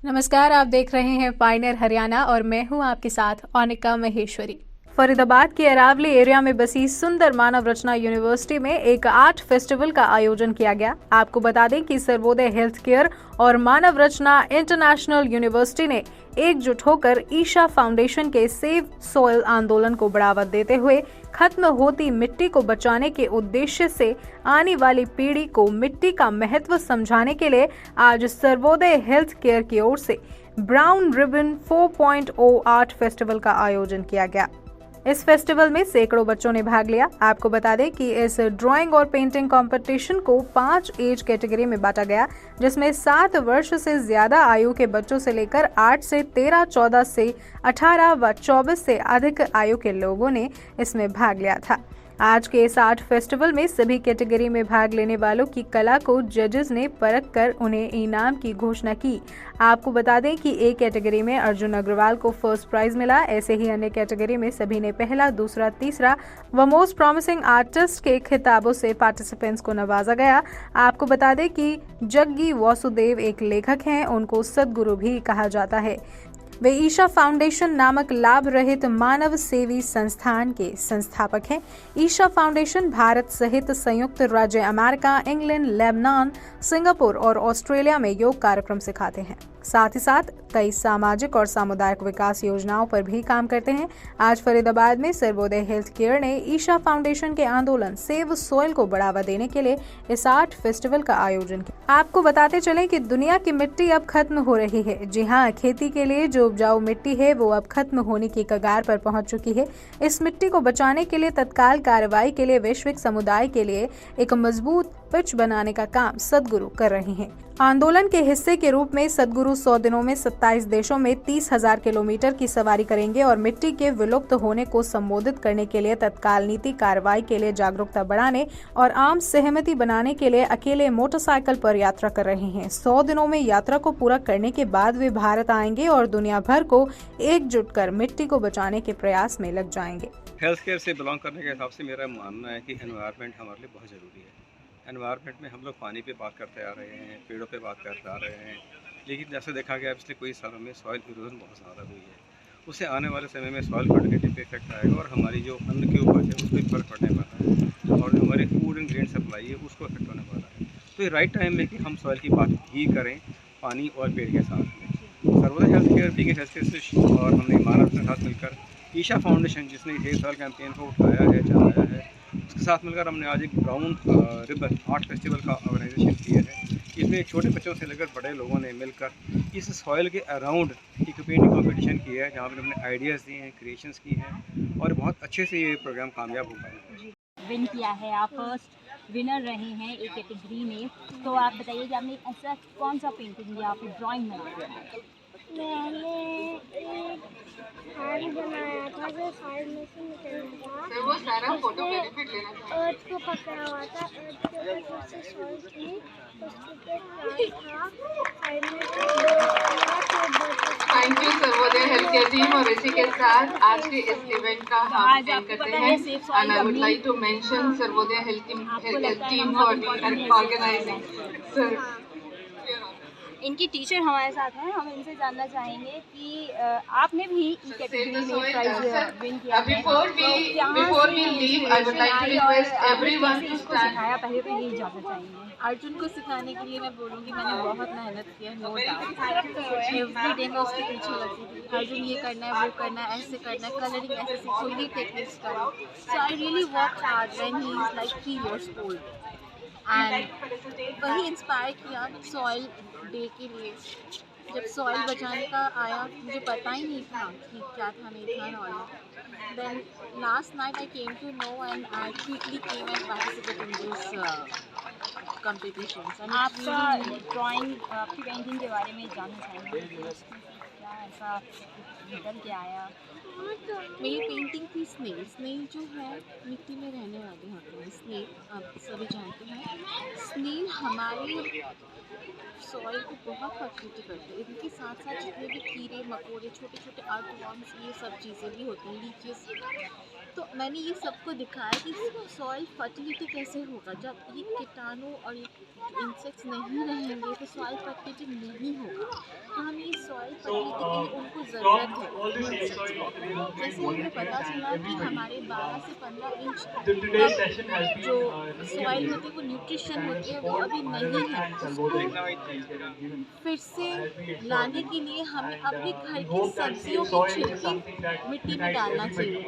नमस्कार, आप देख रहे हैं पायनियर हरियाणा और मैं हूं आपके साथ अनिका महेश्वरी। फरीदाबाद के अरावली एरिया में बसी सुंदर मानव रचना यूनिवर्सिटी में एक आर्ट फेस्टिवल का आयोजन किया गया। आपको बता दें कि सर्वोदय हेल्थ केयर और मानव रचना इंटरनेशनल यूनिवर्सिटी ने एकजुट होकर ईशा फाउंडेशन के सेव सॉइल आंदोलन को बढ़ावा देते हुए खत्म होती मिट्टी को बचाने के उद्देश्य से आने वाली पीढ़ी को मिट्टी का महत्व समझाने के लिए आज सर्वोदय हेल्थ केयर की ओर से ब्राउन रिबन 4.0 आर्ट फेस्टिवल का आयोजन किया गया। इस फेस्टिवल में सैकड़ों बच्चों ने भाग लिया। आपको बता दें कि इस ड्राइंग और पेंटिंग कंपटीशन को 5 एज कैटेगरी में बांटा गया, जिसमें 7 वर्ष से ज्यादा आयु के बच्चों से लेकर 8 से 13, 14 से 18 व 24 से अधिक आयु के लोगों ने इसमें भाग लिया था। आज के इस आर्ट फेस्टिवल में सभी कैटेगरी में भाग लेने वालों की कला को जजेस ने परख कर उन्हें इनाम की घोषणा की। आपको बता दें कि एक कैटेगरी में अर्जुन अग्रवाल को फर्स्ट प्राइज मिला। ऐसे ही अन्य कैटेगरी में सभी ने पहला, दूसरा, तीसरा व मोस्ट प्रॉमिसिंग आर्टिस्ट के खिताबों से पार्टिसिपेंट्स को नवाजा गया। आपको बता दें कि जग्गी वासुदेव एक लेखक हैं, उनको सदगुरु भी कहा जाता है। वे ईशा फाउंडेशन नामक लाभ रहित मानव सेवी संस्थान के संस्थापक हैं। ईशा फाउंडेशन भारत सहित संयुक्त राज्य अमेरिका, इंग्लैंड, लेबनान, सिंगापुर और ऑस्ट्रेलिया में योग कार्यक्रम सिखाते हैं। साथ ही साथ कई सामाजिक और सामुदायिक विकास योजनाओं पर भी काम करते हैं। आज फरीदाबाद में सर्वोदय हेल्थ केयर ने ईशा फाउंडेशन के आंदोलन सेव सॉइल को बढ़ावा देने के लिए इस आर्ट फेस्टिवल का आयोजन किया। आपको बताते चलें कि दुनिया की मिट्टी अब खत्म हो रही है। जी हाँ, खेती के लिए जो उपजाऊ मिट्टी है वो अब खत्म होने की कगार पर पहुंच चुकी है। इस मिट्टी को बचाने के लिए तत्काल कार्रवाई के लिए वैश्विक समुदाय के लिए एक मजबूत पिच बनाने का काम सदगुरु कर रहे हैं। आंदोलन के हिस्से के रूप में सदगुरु 100 दिनों में 27 देशों में 30,000 किलोमीटर की सवारी करेंगे और मिट्टी के विलुप्त होने को संबोधित करने के लिए तत्काल नीति कार्रवाई के लिए जागरूकता बढ़ाने और आम सहमति बनाने के लिए अकेले मोटरसाइकिल पर यात्रा कर रहे हैं। 100 दिनों में यात्रा को पूरा करने के बाद वे भारत आएंगे और दुनिया भर को एकजुट कर मिट्टी को बचाने के प्रयास में लग जाएंगे। हेल्थ केयर से बिलोंग करने के हिसाब से मेरा मानना है कि एनवायरनमेंट हमारे लिए बहुत ज़रूरी है। एनवायरनमेंट में हम लोग पानी पे बात करते आ रहे हैं, पेड़ों पे बात करते आ रहे हैं, लेकिन जैसे देखा गया पिछले कोई सालों में सॉइल इरोजन बहुत ज़्यादा हुई है। उससे आने वाले समय में सॉइल फर्टिलिटी पे इफेक्ट आएगा और हमारी जो अन्न की उपज है उस पर फर्क पड़ने वाला है और जो हमारी फूड एंड ग्रेन सप्लाई है उसको इफेक्ट होने वाला है। तो ये राइट टाइम है कि हम सॉइल की बात ही करें पानी और पेड़ के साथ में। Sarvodaya health care, BK health care से और हमने मानव के साथ मिलकर ईशा फाउंडेशन जिसने ढेर साल कैंपेन को उठाया है, चलाया है, उसके साथ मिलकर हमने आज एक ब्राउन रिबन आर्ट फेस्टिवल का ऑर्गेनाइजेशन किया है। इसमें छोटे बच्चों से लेकर बड़े लोगों ने मिलकर इस सॉइल के अराउंड एक पेंटिंग कंपटीशन किया है, जहाँ पर हमने आइडियाज़ दिए हैं, क्रिएशंस की हैं और बहुत अच्छे से ये प्रोग्राम कामयाब हो पाया। विन किया है, आप फर्स्ट विनर रहे हैं एक कैटेगरी में, तो आप बताइए कि आपने ऐसा कौन सा पेंटिंग या फिर ड्राइंग बनाया है? मैंने एक हार्ट बनाया था जो साइड में से निकल था। वो सारा फोटो बेनिफिट लेना चाहिए। अर्थ को पकड़ा हुआ था, अर्थ के ऊपर फिर से सॉइल थी, उसके ऊपर प्लांट था, साइड में thank you Sarvodaya health care team. और इसी के साथ आज के इस इवेंट का हम एंड करते हैं and I would like to mention Sarvodaya health team for organising. Sir, इनकी टीचर हमारे साथ हैं, हम इनसे जानना चाहेंगे कि आपने भी ई कैटेगरी में प्राइज विन किया है। Before we leave, I would like to request everyone to stand. सिखाया, पहले तो यही जानना चाहेंगे। अर्जुन को सिखाने के लिए मैं बोलूँगी मैंने बहुत मेहनत किया, नो डाउट। एवरी डे मैं उसके पीछे लगती थी, अर्जुन ये करना है, वो करना है, ऐसे करना है, कलरिंग ऐसे सीखो, ये टेक्निक्स करो। So I really work hard when he is like 3 years old and वही इंस्पायर किया सॉइल डे के लिए। जब सॉइल बचाने का आया मुझे पता ही नहीं था कि क्या था, नहीं था knowledge. Then last night I came to know and I quickly came and participate in this competitions. आपका ड्राइंग, आपकी पेंटिंग के बारे में जानना चाहेंगे, क्या ऐसा निकल के आया? मेरी पेंटिंग थी स्नेल। स्नेल जो है मिट्टी में रहने वाले होते हैं। स्नेल आप सभी जानते हैं, स्नेल हमारे सॉइल को बहुत फर्टिलिटी करते हैं। इनके साथ साथ जितने भी कीड़े मकोड़े, छोटे छोटे अर्थवर्म्स, ये सब चीज़ें भी होती हैं, लीचेस, तो मैंने ये सबको दिखाया कि सॉइल फर्टिलिटी कैसे होगा। जब ये कीटाणु और ये इंसेक्ट्स नहीं रहेंगे तो सॉइल फर्टिलिटी नहीं होगा। तो हमें ये सॉइल फर्टिलिटी के लिए उनको ज़रूरत है। जैसे हमें पता चला कि हमारे 12 से 15 इंच तक जो सॉइल होती है वो न्यूट्रिशन होती है वो अभी नहीं है। उसको फिर से लाने के लिए हमें अपने घर की सब्जियों की छिलकी मिट्टी में डालना चाहिए।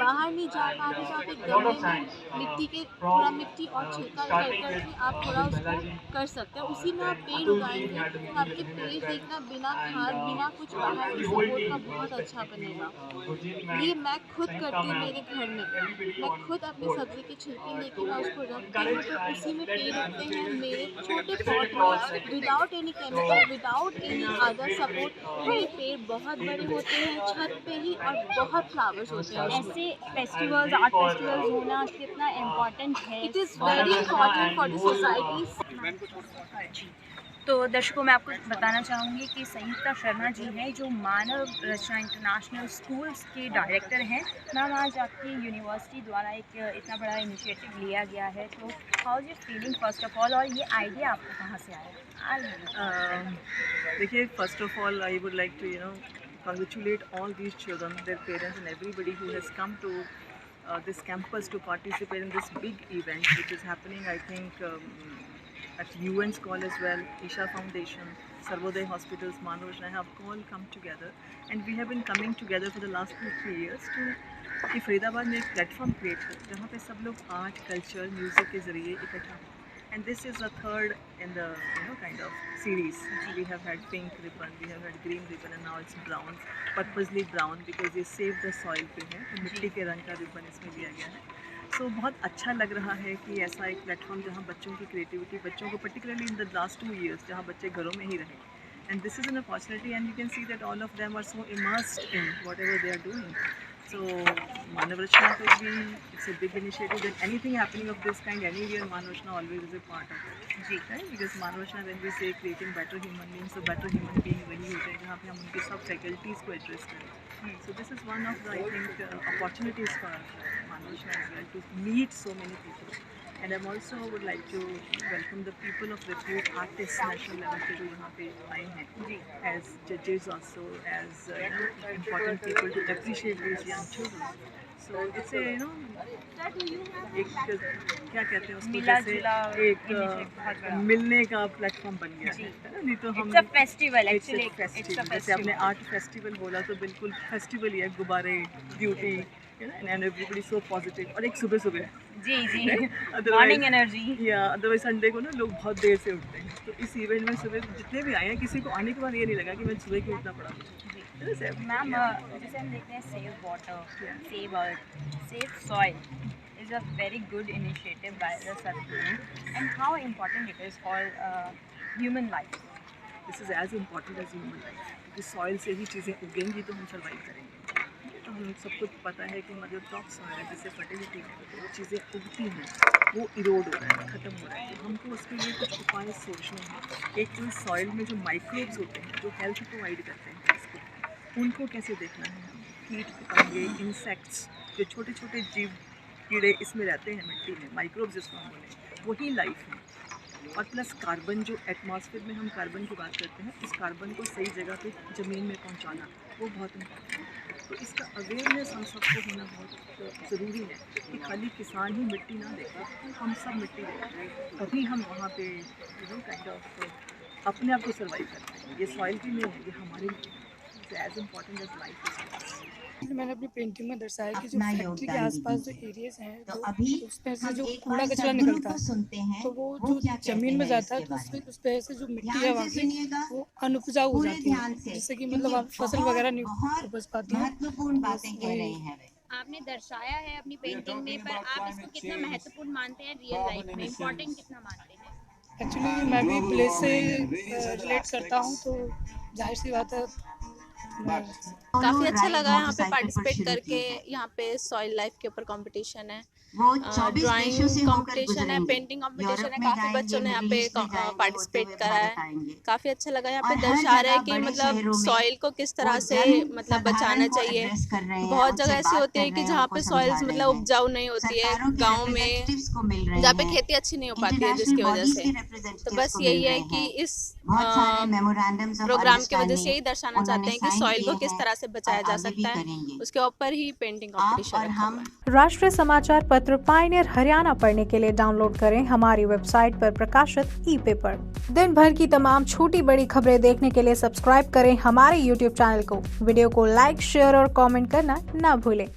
बाहर नहीं जा पा रहे तो आप एक गमले में मिट्टी के थोड़ा मिट्टी और छिलका करके आप थोड़ा उसको कर सकते हैं। उसी में आप पेड़ उगाएंगे तो आपके पेड़ देखना बिना खाद बिना कुछ बाहर की सपोर्ट का बहुत अच्छा बनेगा। ये मैं खुद करती हूँ मेरे घर में। मैं खुद अपनी सब्जी की छिलकी लेके मैं उसको रखती हूँ तो उसी में पेड़ उगते हैं मेरे छोटे पॉट में without any chemical without any other support. मेरे पेड़ बहुत बड़े होते हैं छत पे ही और बहुत फ्लावर्स होते हैं उसमें। ऐसे फेस्टिवल्स, आर्ट फेस्टिवल्स होना कितना इम्पोर्टेंट है। It is very important for the society. तो दर्शकों मैं आपको बताना चाहूँगी कि संयुक्ता शर्मा जी हैं जो मानव रचना इंटरनेशनल स्कूल्स के डायरेक्टर हैं। मैम आज आपकी यूनिवर्सिटी द्वारा एक इतना बड़ा इनिशिएटिव लिया गया है तो how is your feeling first of all और ये आइडिया आपको कहाँ से आया? देखिए, first of all I would like to congratulate all these children, their parents and everybody who has come to this campus to participate in this big event which is happening, I think, at UN's call as well. Isha Foundation, Sarvodaya Hospitals, Manav Rachna have all come together and we have been coming together for the last 2-3 years to कि फरीदाबाद में एक platform create हो जहाँ पे सब लोग art, culture, music के ज़रिए इकट्ठा हो। And this is the third in the kind of series. We have had pink ribbon, we have had green ribbon, and now it's brown, purposely brown because ये save the soil पे है तो मिट्टी के रंग का रिबन इसमें दिया गया है। सो बहुत अच्छा लग रहा है कि ऐसा एक प्लेटफॉर्म जहाँ बच्चों की क्रिएटिविटी, बच्चों को particularly in the last 2 years जहाँ बच्चे घरों में ही रहे, and this is an opportunity and you can see that all of them are so immersed in whatever they are doing. So Manav Rachna could be, it's a big initiative that anything happening of this kind anywhere, Manav Rachna always is a part of it. Right? Because Manav Rachna, when we say creating better human beings, so better human being वही होते हैं जहाँ पे हम उनके सब faculties को address करें. So this is one of the, I think, opportunities for Manav Rachna as well to meet so many people. And I also would like to welcome the people of repute, artists, national level पे जो यहाँ पे आए हैं, as judges also, as important people to appreciate these young children. So it's a एक क्या कहते हैं उसको, जैसे एक मिलने का प्लेटफॉर्म बन गया है ना। नहीं तो हम फेस्टिवल एक्चुअली जैसे आपने आर्ट फेस्टिवल बोला तो बिल्कुल फेस्टिवल ही है, गुब्बारे, beauty, and everybody so positive और एक सुबह जी मॉर्निंग एनर्जी या अदरवाइज संडे को ना लोग बहुत देर से उठते हैं तो इस इवेंट में सुबह जितने भी आए हैं किसी को आने के बाद ये नहीं लगा कि मैं सुबह क्यों उठना पड़ा। मैम जैसे हम देखते हैं save water, save earth, save soil is a very good initiative by the Sadhguru and how important it is for human life. This is as important as human life क्योंकि सॉइल से ही चीज़ें उगेंगी तो हम survive करेंगे। तो हम सबको पता है कि हमारा जो टॉप सॉइल है जिससे फर्टिलिटी है तो वो चीज़ें उगती हैं वो इरोड हो रहा है, ख़त्म हो रहा है। तो हमको उसके लिए कुछ उपाय सोचने हैं। एक तो सॉइल में जो माइक्रोब्स होते हैं जो हेल्थ प्रोवाइड करते हैं इसको, उनको कैसे देखना है। कीट पतंगे, इंसेक्ट्स, जो छोटे छोटे जीव कीड़े इसमें रहते हैं मिट्टी में, माइक्रोब्स जिसको हम बोलें, वही लाइफ है। और प्लस कार्बन, जो एटमॉस्फेयर में हम कार्बन की बात करते हैं, उस कार्बन को सही जगह पे ज़मीन में पहुंचाना वो बहुत इम्पोर्टेंट है। तो इसका अवेयरनेस हम सबको होना बहुत ज़रूरी है कि खाली किसान ही मिट्टी ना देखें, हम सब मिट्टी देखें, तभी हम वहाँ पे काइंड ऑफ अपने आप को सर्वाइव करते हैं। ये सॉइल भी नहीं है, ये हमारे लिए as important as life is. मैंने अपनी पेंटिंग में दर्शाया कि जो फैक्ट्री के आसपास जो एरियाज हैं तो उसमें से जो कूड़ा कचरा निकलता है तो वो जो जमीन में जाता है तो उस पे से जो मिट्टी है वहाँ की वो अनुपजाऊ हो जाती है, जिससे कि मतलब आप फसल वगैरह नहीं उपज पाती है। आपने दर्शाया है अपनी पेंटिंग में, पर आप इसको कितना महत्वपूर्ण मानते हैं रियल लाइफ में, इम्पोर्टेंट कितना मानते हैं? एक्चुअली मैं भी विलेज से रिलेट करता हूँ तो जाहिर सी बात है काफ़ी अच्छा लगा यहाँ पे पार्टिसिपेट करके। यहाँ पे सॉइल लाइफ के ऊपर कंपटीशन है ड्राइंग कंपटीशन है, पेंटिंग कंपटीशन है, काफ़ी बच्चों ने यहाँ पे पार्टिसिपेट करा है। काफ़ी अच्छा लगा, यहाँ पे दर्शा रहा है कि मतलब सॉइल को किस तरह से मतलब बचाना चाहिए। बहुत जगह ऐसी होती है कि जहाँ पे सॉइल्स मतलब उपजाऊ नहीं होती है गाँव में, जहाँ पे खेती अच्छी नहीं हो पाती है, जिसकी वजह से तो बस यही है कि इस प्रोग्राम की वजह से यही दर्शाना चाहते हैं कि सॉइल को किस तरह से बचाया जा सकता है, उसके ऊपर ही पेंटिंग कंपटीशन रखा हुआ है। राष्ट्रीय समाचार पत्र पायनियर हरियाणा पढ़ने के लिए डाउनलोड करें हमारी वेबसाइट पर प्रकाशित ई-पेपर। दिन भर की तमाम छोटी बड़ी खबरें देखने के लिए सब्सक्राइब करें हमारे YouTube चैनल को। वीडियो को लाइक, शेयर और कमेंट करना ना भूलें।